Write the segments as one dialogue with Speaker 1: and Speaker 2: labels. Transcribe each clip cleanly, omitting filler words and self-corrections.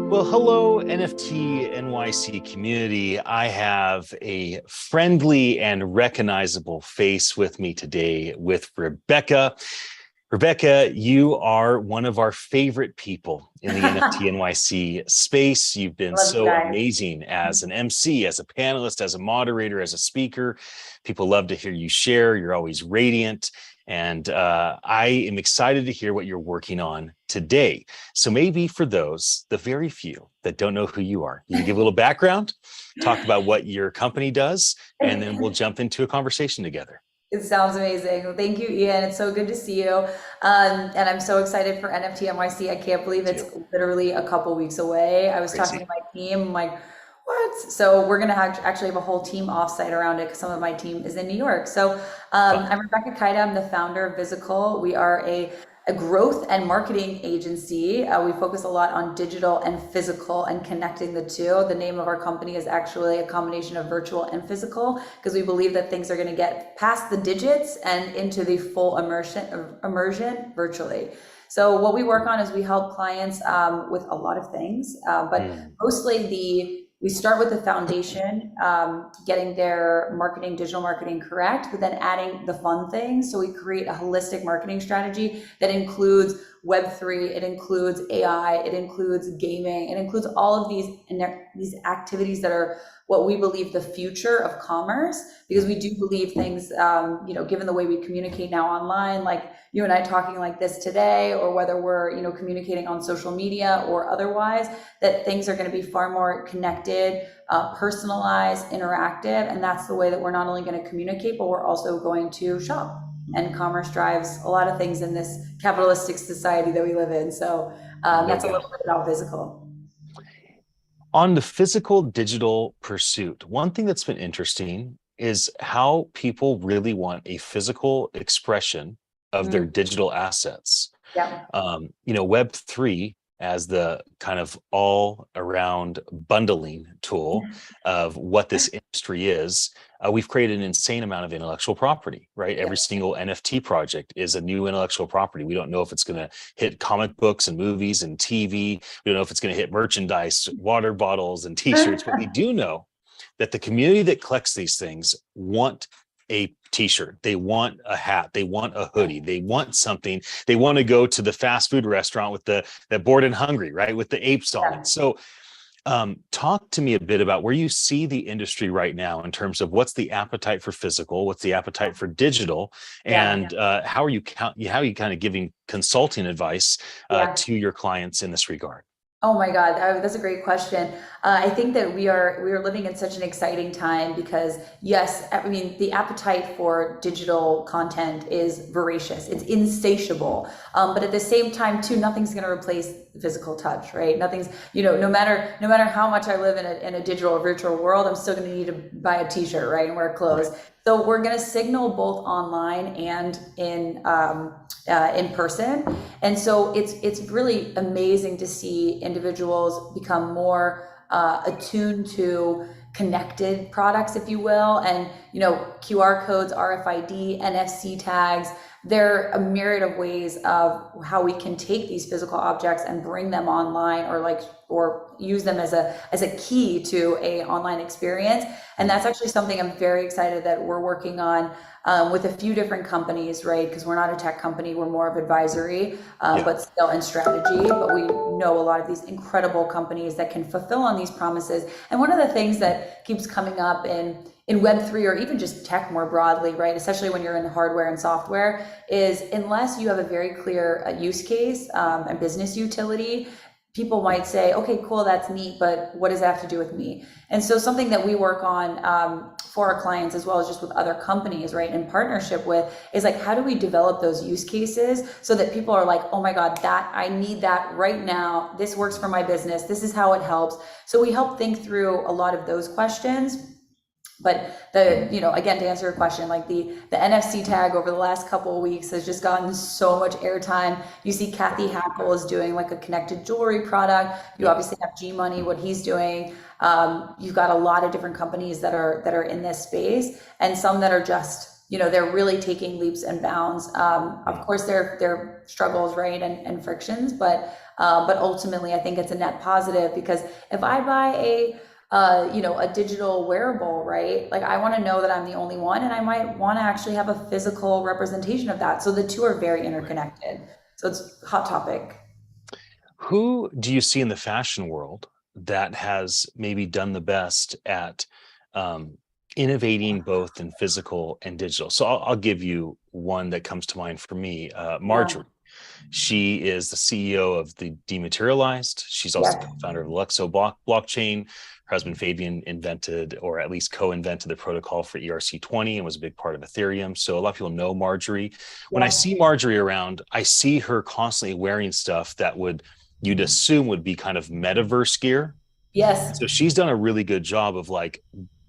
Speaker 1: Well, hello, NFT NYC community. I have a friendly and recognizable face with me today with Rebekah. Rebekah, you are one of our favorite people in the NFT NYC space. You've been
Speaker 2: Love you
Speaker 1: so
Speaker 2: guys.
Speaker 1: amazing as an MC, as a panelist, as a moderator, as a speaker. People love to hear you share. You're always radiant. And I am excited to hear what you're working on today. So maybe for those, the very few that don't know who you are, you can give a little background, talk about what your company does, and then we'll jump into a conversation together.
Speaker 2: It sounds amazing. Thank you, Ian. It's so good to see you. And I'm so excited for NFT NYC. I can't believe it's
Speaker 1: Too.
Speaker 2: literally a couple weeks away. I was talking to
Speaker 1: Crazy.
Speaker 2: my team, I'm like, what? So we're going to actually have a whole team offsite around it because some of my team is in New York. So
Speaker 1: Fun.
Speaker 2: I'm Rebekah Keida. I'm the founder of Vysical. We are a growth and marketing agency. We focus a lot on digital and physical and connecting the two. The name of our company is actually a combination of virtual and physical because we believe that things are going to get past the digits and into the full immersion virtually. So what we work on is we help clients with a lot of things, but
Speaker 1: Mm.
Speaker 2: mostly we start with the foundation, getting their marketing, digital marketing correct, but then adding the fun things. So we create a holistic marketing strategy that includes Web3, it includes AI, it includes gaming, it includes all of these activities that are what we believe the future of commerce, because we do believe things, given the way we communicate now online, like you and I talking like this today, or whether we're, communicating on social media or otherwise, that things are going to be far more connected, personalized, interactive. And that's the way that we're not only going to communicate, but we're also going to shop. And commerce drives a lot of things in this capitalistic society that we live in. So
Speaker 1: No
Speaker 2: that's a
Speaker 1: doubt.
Speaker 2: little bit about Vysical.
Speaker 1: On the physical digital pursuit, one thing that's been interesting is how people really want a physical expression of their
Speaker 2: Mm,
Speaker 1: digital assets.
Speaker 2: yeah.
Speaker 1: Web3 as the kind of all around bundling tool of what this industry is, we've created an insane amount of intellectual property, right?
Speaker 2: Yeah.
Speaker 1: Every single NFT project is a new intellectual property. We don't know if it's going to hit comic books and movies and TV. We don't know if it's going to hit merchandise, water bottles and t-shirts, but we do know that the community that collects these things want a t-shirt, they want a hat, they want a hoodie, they want something, they want to go to the fast food restaurant with the that bored and hungry, right, with the apes on it.
Speaker 2: Yeah.
Speaker 1: So talk to me a bit about where you see the industry right now in terms of what's the appetite for physical, what's the appetite for digital,
Speaker 2: Yeah.
Speaker 1: and how are you kind of giving consulting advice
Speaker 2: Yeah.
Speaker 1: to your clients in this regard?
Speaker 2: Oh my God, that's a great question. I think that we are living in such an exciting time because yes, I mean the appetite for digital content is voracious. It's insatiable. But at the same time, too, nothing's going to replace the physical touch, right? Nothing's, no matter how much I live in a digital or virtual world, I'm still going to need to buy a T-shirt, right, and wear
Speaker 1: Right.
Speaker 2: clothes. So we're going to signal both online and in person. And so it's really amazing to see individuals become more attuned to connected products, if you will, and QR codes, RFID, NFC tags. There are a myriad of ways of how we can take these physical objects and bring them online, or use them as a key to a online experience. And that's actually something I'm very excited that we're working on with a few different companies, right? Because we're not a tech company, we're more of advisory,
Speaker 1: Yeah.
Speaker 2: but still in strategy. But we know a lot of these incredible companies that can fulfill on these promises. And one of the things that keeps coming up in Web3 or even just tech more broadly, right? Especially when you're in hardware and software, is unless you have a very clear use case and business utility, people might say, okay, cool, that's neat, but what does that have to do with me? And so something that we work on for our clients, as well as just with other companies, right, in partnership with, is like, how do we develop those use cases so that people are like, oh my God, that I need that right now. This works for my business. This is how it helps. So we help think through a lot of those questions. But again, to answer your question, like the NFC tag over the last couple of weeks has just gotten so much airtime. You see Kathy Hackle is doing like a connected jewelry product. You
Speaker 1: Yep.
Speaker 2: obviously have G Money, what he's doing. You've got a lot of different companies that are in this space, and some that are just they're really taking leaps and bounds. Of course, there are struggles, right, and frictions, but ultimately, I think it's a net positive, because if I buy a digital wearable, right, like I want to know that I'm the only one, and I might want to actually have a physical representation of that. So the two are very interconnected. So it's a hot topic.
Speaker 1: Who do you see in the fashion world that has maybe done the best at um, innovating both in physical and digital? So I'll give you one that comes to mind for me,
Speaker 2: Yeah.
Speaker 1: Marjorie. She is the CEO of the Dematerialized. She's also
Speaker 2: Yeah.
Speaker 1: co-founder of Luxo blockchain. Her husband Fabian invented, or at least co-invented, the protocol for ERC20 and was a big part of Ethereum. So a lot of people know Marjorie. When I
Speaker 2: Yeah.
Speaker 1: see Marjorie around, I see her constantly wearing stuff that you'd assume would be kind of metaverse gear.
Speaker 2: Yes.
Speaker 1: So she's done a really good job of like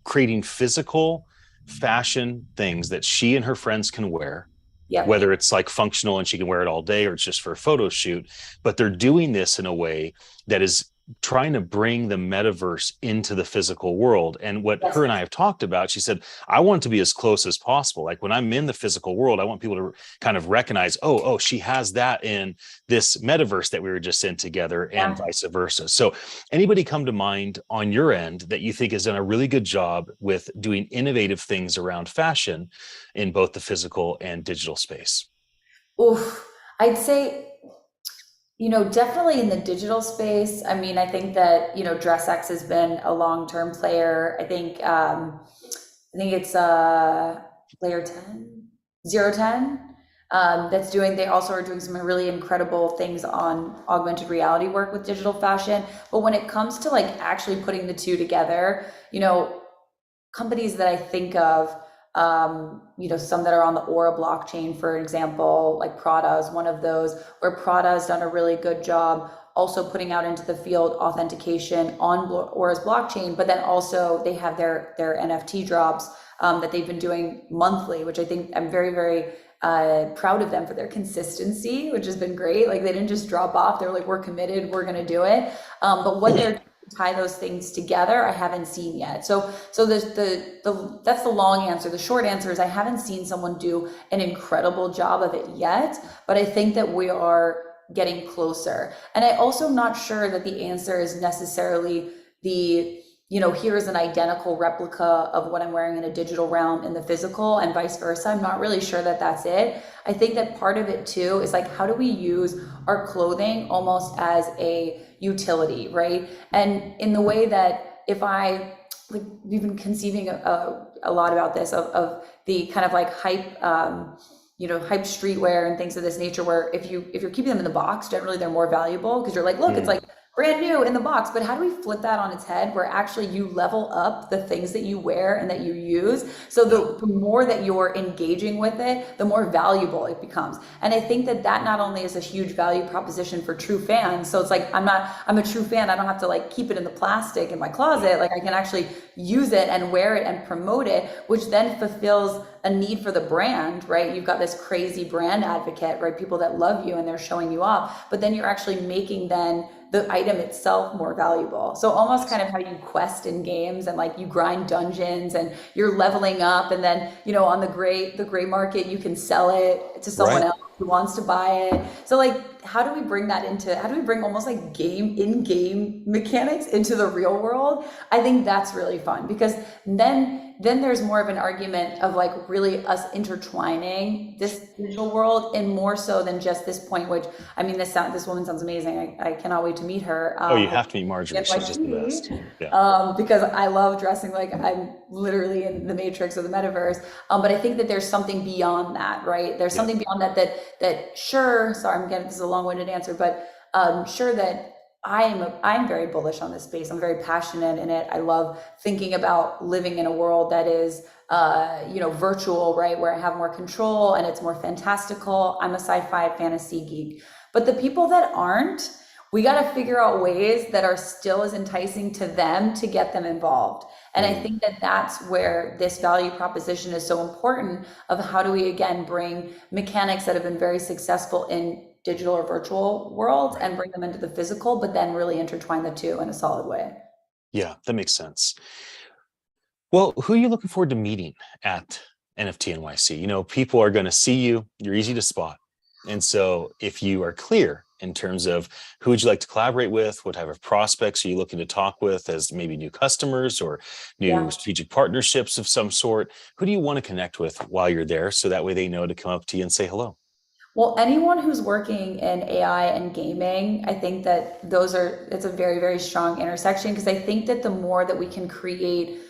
Speaker 1: creating physical fashion things that she and her friends can wear,
Speaker 2: Yep.
Speaker 1: whether it's like functional and she can wear it all day or it's just for a photo shoot. But they're doing this in a way that is trying to bring the metaverse into the physical world. And what
Speaker 2: Yes.
Speaker 1: her and I have talked about, she said, I want to be as close as possible. Like when I'm in the physical world, I want people to kind of recognize, oh, she has that in this metaverse that we were just in together, and
Speaker 2: Yeah.
Speaker 1: vice versa. So anybody come to mind on your end that you think has done a really good job with doing innovative things around fashion in both the physical and digital space?
Speaker 2: Oof. I'd say, definitely in the digital space. I mean, I think that, DressX has been a long-term player. I think it's layer 10, 010. They also are doing some really incredible things on augmented reality work with digital fashion. But when it comes to like actually putting the two together, companies that I think of, some that are on the Aura blockchain, for example, like Prada is one of those, where Prada has done a really good job also putting out into the field authentication on Aura's blockchain, but then also they have their NFT drops that they've been doing monthly, which I think I'm very, very proud of them for their consistency, which has been great. Like they didn't just drop off. They were like, we're committed, we're going to do it. But what they're tie those things together, I haven't seen yet. So that's the long answer. The short answer is I haven't seen someone do an incredible job of it yet, but I think that we are getting closer. And I also not sure that the answer is necessarily here's an identical replica of what I'm wearing in a digital realm in the physical and vice versa. I'm not really sure that that's it. I think that part of it too is like, how do we use our clothing almost as a utility, right? And in the way that we've been conceiving a lot about this of the kind of like hype, hype streetwear and things of this nature, where if you're keeping them in the box, generally they're more valuable because you're like, look, it's like brand new in the box. But how do we flip that on its head, where actually you level up the things that you wear and that you use? So the more that you're engaging with it, the more valuable it becomes. And I think that not only is a huge value proposition for true fans. So it's like, I'm a true fan. I don't have to like keep it in the plastic in my closet. Like I can actually use it and wear it and promote it, which then fulfills a need for the brand, right? You've got this crazy brand advocate, right? People that love you and they're showing you off, but then you're actually making then the item itself more valuable. So almost kind of how you quest in games and like you grind dungeons and you're leveling up, and then on the gray market you can sell it to someone else who wants to buy it. So like how do we bring almost like in-game mechanics into the real world? I think that's really fun, because then there's more of an argument of like really us intertwining this digital world, and more so than just this point, which I mean, this woman sounds amazing. I cannot wait to meet her.
Speaker 1: Oh, you have to meet Marjorie. She's just the best. Yeah.
Speaker 2: Because I love dressing like I'm literally in the Matrix or the metaverse. But I think that there's something beyond that, right? There's something beyond that sure, sorry, this is a long-winded answer, but sure that I'm very bullish on this space. I'm very passionate in it. I love thinking about living in a world that is virtual, right? Where I have more control and it's more fantastical. I'm a sci-fi fantasy geek. But the people that aren't, we got to figure out ways that are still as enticing to them to get them involved. And I think that that's where this value proposition is so important, of how do we again bring mechanics that have been very successful in digital or virtual worlds and bring them into the physical, but then really intertwine the two in a solid way.
Speaker 1: Yeah, that makes sense. Well, who are you looking forward to meeting at NFT NYC. You know, people are going to see you. You're easy to spot. And so if you are clear in terms of who would you like to collaborate with, what type of prospects are you looking to talk with as maybe new customers or new strategic partnerships of some sort, who do you want to connect with while you're there? So that way they know to come up to you and say hello.
Speaker 2: Well, anyone who's working in AI and gaming, I think that it's a very, very strong intersection, because I think that the more that we can create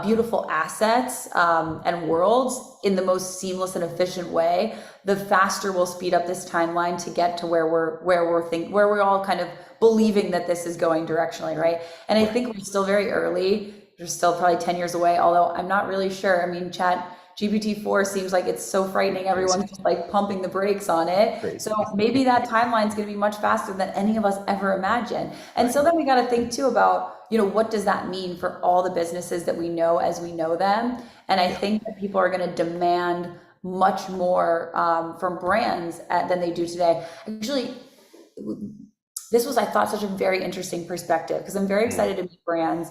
Speaker 2: beautiful assets and worlds in the most seamless and efficient way, the faster we'll speed up this timeline to get to where we're all kind of believing that this is going directionally, right? And I think we're still very early. We're still probably 10 years away, although I'm not really sure. I mean, GPT-4 seems like it's so frightening. Everyone's just like pumping the brakes on it. So maybe that timeline is going to be much faster than any of us ever imagined. And so then we got to think too about, what does that mean for all the businesses that we know as we know them? And I think that people are going to demand much more from brands than they do today. Actually, this was, I thought, such a very interesting perspective, because I'm very excited to meet brands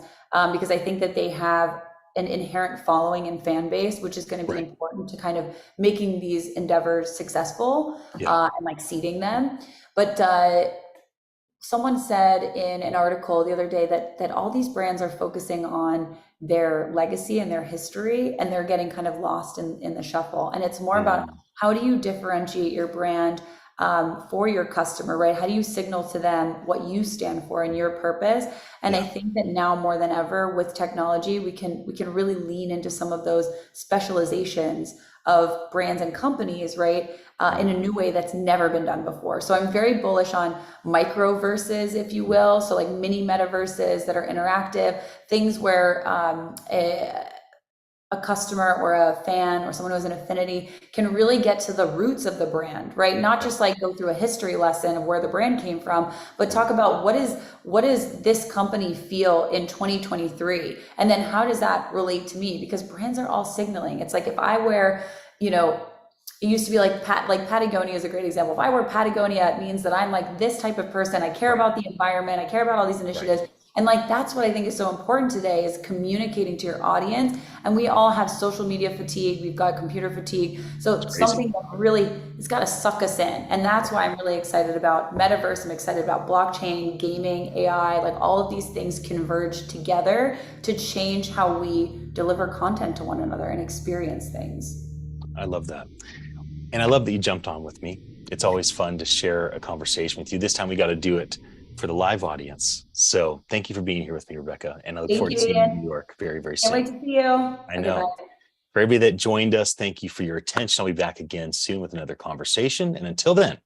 Speaker 2: because I think that they have an inherent following and fan base, which is going to be important to kind of making these endeavors successful and like seeding them. But someone said in an article the other day that all these brands are focusing on their legacy and their history, and they're getting kind of lost in the shuffle. And it's more about, how do you differentiate your brand for your customer, right? How do you signal to them what you stand for and your purpose? And I think that now more than ever with technology, we can really lean into some of those specializations of brands and companies, right? In a new way that's never been done before. So I'm very bullish on microverses, if you will. So like mini metaverses that are interactive, things where a customer or a fan or someone who has an affinity can really get to the roots of the brand, right? Not just like go through a history lesson of where the brand came from, but talk about what does this company feel in 2023? And then how does that relate to me? Because brands are all signaling. It's like if I wear, it used to be like Patagonia is a great example. If I wear Patagonia, it means that I'm like this type of person. I care about the environment. I care about all these initiatives. And like, that's what I think is so important today, is communicating to your audience. And we all have social media fatigue. We've got computer fatigue. So it's something that really, it's got to suck us in. And that's why I'm really excited about metaverse. I'm excited about blockchain, gaming, AI, like all of these things converge together to change how we deliver content to one another and experience things.
Speaker 1: I love that. And I love that you jumped on with me. It's always fun to share a conversation with you. This time we got to do it for the live audience. So thank you for being here with me, Rebekah. And I look forward to seeing you in New York very, very soon.
Speaker 2: Can't wait to see you.
Speaker 1: I know. For everybody that joined us, thank you for your attention. I'll be back again soon with another conversation. And until then,